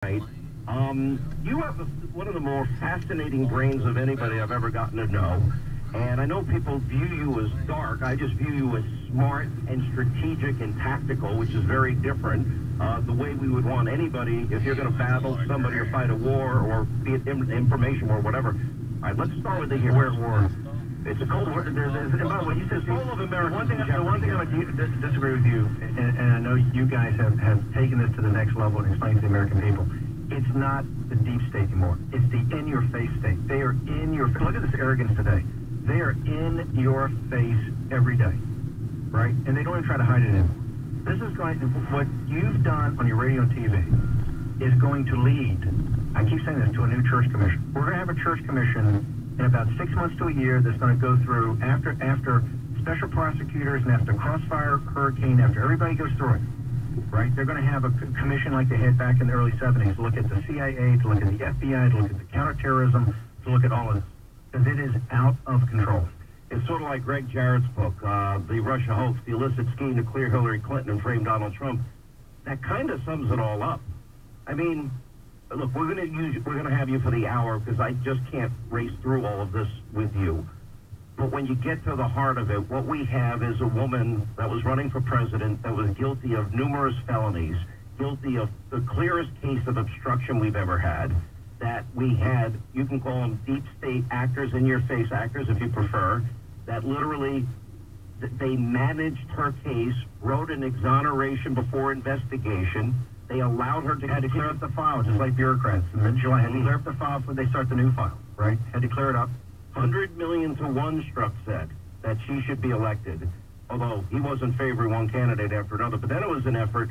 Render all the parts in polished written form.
Right. You have one of the more fascinating brains of anybody I've ever gotten to know. And I know people view you as dark. I just view you as smart and strategic and tactical, which is very different. The way we would want anybody, if you're going to battle somebody or fight a war or be it information or whatever. All right, let's start with the war. It's a cold war. And by the way, you said all of America. The one thing I would disagree with you, and I know you guys have taken this to the next level and explained to the American people. It's not the deep state anymore. It's the in-your-face state. They are in your face. Look at this arrogance today. They are in your face every day, right? And they don't even try to hide it anymore. This is going. What you've done on your radio and TV is going to lead. I keep saying this, to a new church commission. We're going to have a church commission in about 6 months to a year that's going to go through after special prosecutors and after Crossfire Hurricane, after everybody goes through it, right? They're going to have a commission like they had back in the early 70s to look at the CIA, to look at the FBI, to look at the counterterrorism, to look at all of this, because it is out of control. It's sort of like Greg Jarrett's book, The Russia Hoax, the illicit scheme to clear Hillary Clinton and frame Donald Trump. That kind of sums it all up. I mean, look, we're going to have you for the hour because I just can't race through all of this with you. But when you get to the heart of it, what we have is a woman that was running for president that was guilty of numerous felonies, guilty of the clearest case of obstruction we've ever had, that we had, you can call them deep state actors, in-your-face actors if you prefer, that literally they managed her case, wrote an exoneration before investigation. They allowed her to had to clear up the file, just like bureaucrats. The mid-July had to clear up the file before they start the new file, right? Had to clear it up. 100 million to 1 Strzok said that she should be elected, although he wasn't favoring one candidate after another. But then it was an effort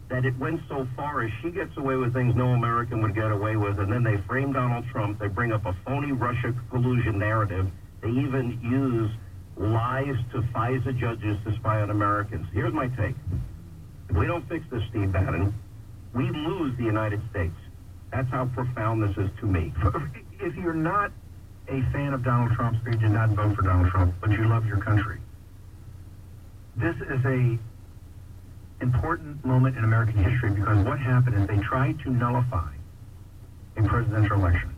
that it went so far as she gets away with things no American would get away with, and then they frame Donald Trump. They bring up a phony Russia collusion narrative. They even use lies to FISA judges to spy on Americans. Here's my take. If we don't fix this, Steve Bannon, we lose the United States. That's how profound this is to me. If you're not a fan of Donald Trump, you did not vote for Donald Trump, but you love your country. This is a important moment in American history because what happened is they tried to nullify a presidential election.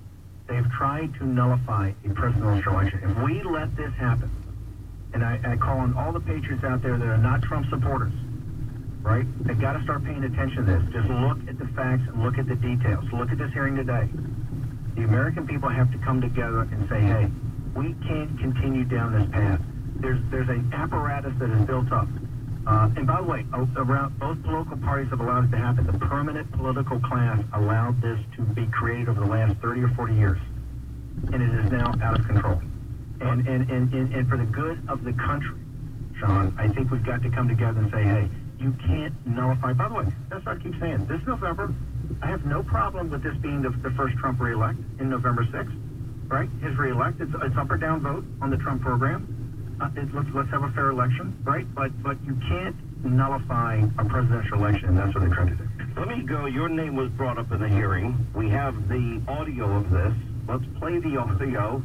They've tried to nullify a presidential election. If we let this happen, and I call on all the patriots out there that are not Trump supporters, right? They've got to start paying attention to this. Just look at the facts and look at the details. Look at this hearing today. The American people have to come together and say, hey, we can't continue down this path. There's an apparatus that is built up. And by the way, around both political parties have allowed it to happen. The permanent political class allowed this to be created over the last 30 or 40 years. And it is now out of control. And for the good of the country, Sean, I think we've got to come together and say, hey, you can't nullify. By the way, that's what I keep saying. This November, I have no problem with this being the first Trump reelect in November 6th, right? His reelect, it's up or down vote on the Trump program. Let's have a fair election, right? But you can't nullify a presidential election, and that's what they tried to do. Let me go. Your name was brought up in the hearing. We have the audio of this. Let's play the audio.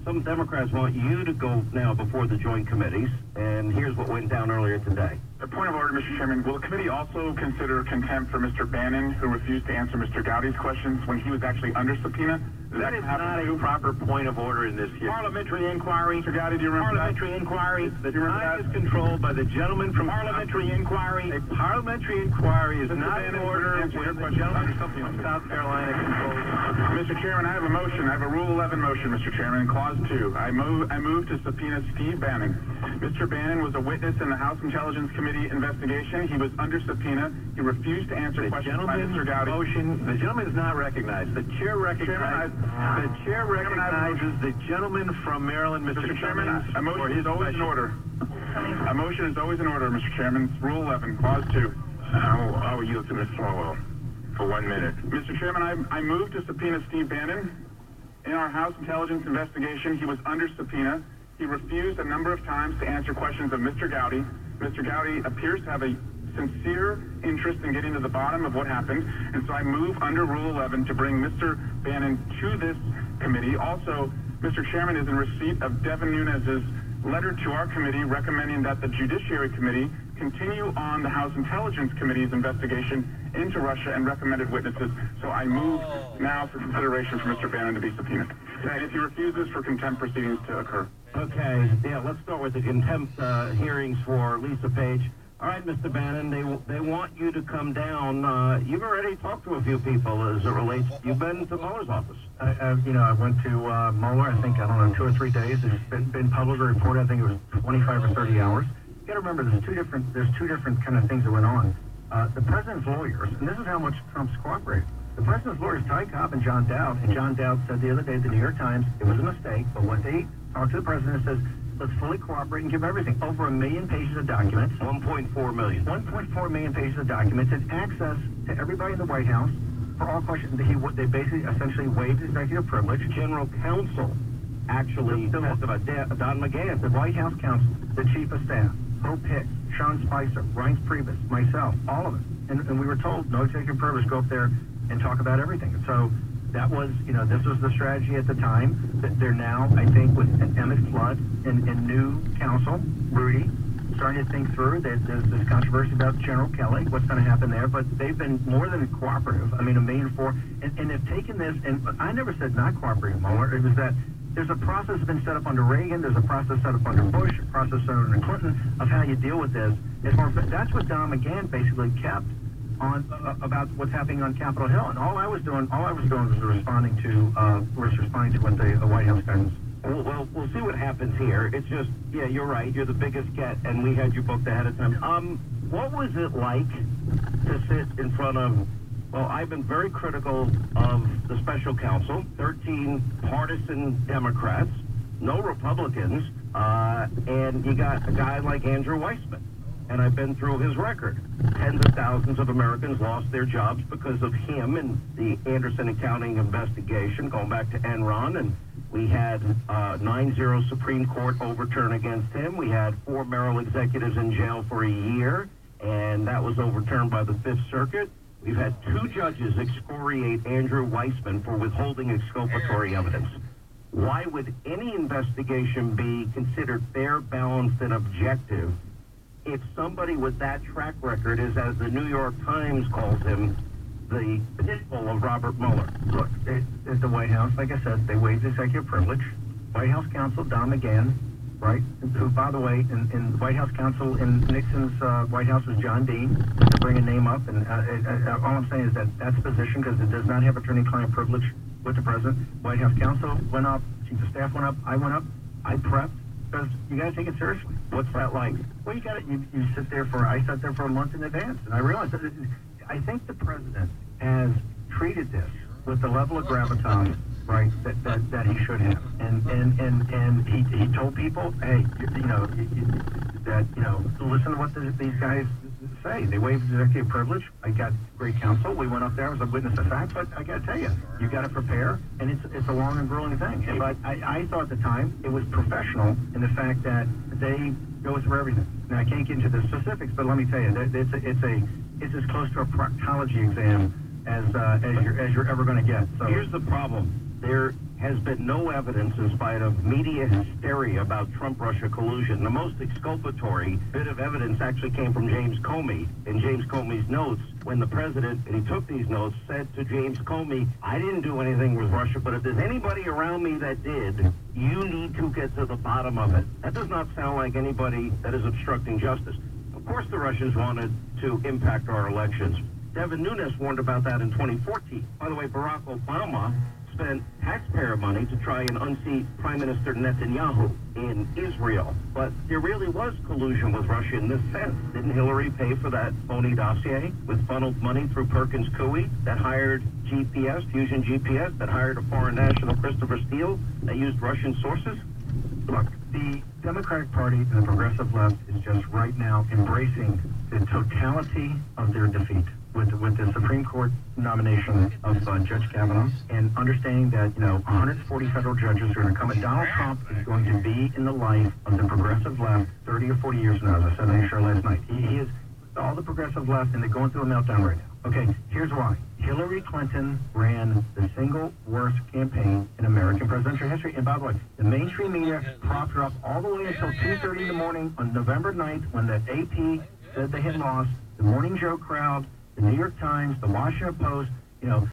Some Democrats want you to go now before the joint committees, and here's what went down earlier today. A point of order, Mr. Chairman. Will the committee also consider contempt for Mr. Bannon, who refused to answer Mr. Gowdy's questions when he was actually under subpoena? That is not a proper point of order in this hearing. Parliamentary inquiry. Mr. Gowdy, do you remember Parliamentary inquiry. The time is controlled by the gentleman from Parliamentary inquiry. A parliamentary inquiry is not in order when the gentleman from South Carolina controls. Mr. Chairman, I have a motion. I have a Rule 11 motion, Mr. Chairman, Clause 2. I move to subpoena Steve Bannon. Mr. Bannon was a witness in the House Intelligence Committee investigation. He was under subpoena. He refused to answer questions by Mr. Gowdy. The gentleman is not recognized. The chair recognizes the gentleman from Maryland, Mr. Chairman. A motion is always in order. A motion is always in order, Mr. Chairman. Rule 11, Clause 2. I will yield to Mr. Swalwell for 1 minute. Mr. Chairman, I move to subpoena Steve Bannon. In our House Intelligence investigation, he was under subpoena. He refused a number of times to answer questions of Mr. Gowdy. Mr. Gowdy appears to have a sincere interest in getting to the bottom of what happened, and so I move under Rule 11 to bring Mr. Bannon to this committee. Also, Mr. Chairman is in receipt of Devin Nunes's letter to our committee recommending that the Judiciary Committee continue on the House Intelligence Committee's investigation into Russia and recommended witnesses. So I move now for consideration for Mr. Bannon to be subpoenaed. And if he refuses, for contempt proceedings to occur. Okay, yeah, let's start with the contempt hearings for Lisa Page. All right, Mr. Bannon, they want you to come down. You've already talked to a few people as it relates. You've been to Mueller's office. I went to Mueller, I think, 2 or 3 days. It's been publicly reported, I think it was 25 or 30 hours. You got to remember, there's two different kind of things that went on. The president's lawyers, and this is how much Trump's cooperated. The president's lawyers, Ty Cobb and John Dowd, said the other day at the New York Times, it was a mistake, but when they talked to the president, says, let's fully cooperate and give everything. Over 1 million pages of documents. 1.4 million. 1.4 million pages of documents and access to everybody in the White House for all questions. They basically essentially waived executive privilege. General counsel actually testified. Don McGahn. The White House counsel, the chief of staff, Hope Hicks, Sean Spicer, Reince Priebus, myself, all of us. And we were told no executive privilege, go up there and talk about everything. So that was, this was the strategy at the time. They're now, I think, with Emmett Flood and new counsel, Rudy, starting to think through. There's this controversy about General Kelly, what's going to happen there, but they've been more than cooperative. I mean, $1.4 million, and they've taken this, and I never said not cooperating, Mueller. It was that there's a process that's been set up under Reagan, there's a process set up under Bush, a process set up under Clinton of how you deal with this. That's what Don McGahn basically kept on about what's happening on Capitol Hill, and all I was doing was responding to what the White House guidance. Well, we'll see what happens here. It's just, yeah, you're right. You're the biggest get, and we had you booked ahead of time. What was it like to sit in front of? Well, I've been very critical of the special counsel. 13 partisan Democrats, no Republicans, and you got a guy like Andrew Weissman. And I've been through his record. Tens of thousands of Americans lost their jobs because of him and the Anderson accounting investigation going back to Enron. And we had 9-0 Supreme Court overturn against him. We had 4 Merrill executives in jail for a year, and that was overturned by the Fifth Circuit. We've had 2 judges excoriate Andrew Weissman for withholding exculpatory evidence. Why would any investigation be considered fair, balanced, and objective if somebody with that track record is, as the New York Times calls him, the pitbull of Robert Mueller? Look, at the White House, like I said, they waived executive privilege. White House counsel Don McGahn, right, who, by the way, in the White House counsel in Nixon's White House was John Dean, to bring a name up. And all I'm saying is that that's position, because it does not have attorney-client privilege with the president. White House counsel went up, chief of staff went up, I went up, I prepped, because you got to take it seriously. What's that like? Well, you got you sit there I sat there for a month in advance, and I realized that I think the president has treated this with the level of gravitas, right, that he should have, and he told people, hey, listen to what these guys say. They waived executive privilege. I got great counsel. We went up there as a witness of fact, but I got to tell you, you got to prepare, and it's a long and grueling thing. But I thought at the time it was professional in the fact that they go through everything. Now I can't get into the specifics, but let me tell you, it's as close to a proctology exam as you're ever going to get. So here's the problem. There has been no evidence, in spite of media hysteria, about Trump-Russia collusion. The most exculpatory bit of evidence actually came from James Comey. In James Comey's notes, when the president, and he took these notes, said to James Comey, I didn't do anything with Russia, but if there's anybody around me that did, you need to get to the bottom of it. That does not sound like anybody that is obstructing justice. Of course the Russians wanted to impact our elections. Devin Nunes warned about that in 2014. By the way, Barack Obama spent taxpayer money to try and unseat Prime Minister Netanyahu in Israel. But there really was collusion with Russia in this sense. Didn't Hillary pay for that phony dossier with funneled money through Perkins Coie that hired GPS, Fusion GPS, that hired a foreign national, Christopher Steele, that used Russian sources? Look, the Democratic Party and the progressive left is just right now embracing the totality of their defeat with the Supreme Court nomination of Judge Kavanaugh, and understanding that 140 federal judges are going to come. And Donald Trump is going to be in the life of the progressive left 30 or 40 years from now, as I said on the show last night. He is all the progressive left, and they're going through a meltdown right now. Okay, here's why. Hillary Clinton ran the single worst campaign in American presidential history. And by the way, the mainstream media propped her up all the way until 2:30 in the morning on November 9th when the AP said they had lost. The Morning Joe crowd, the New York Times, the Washington Post, you know,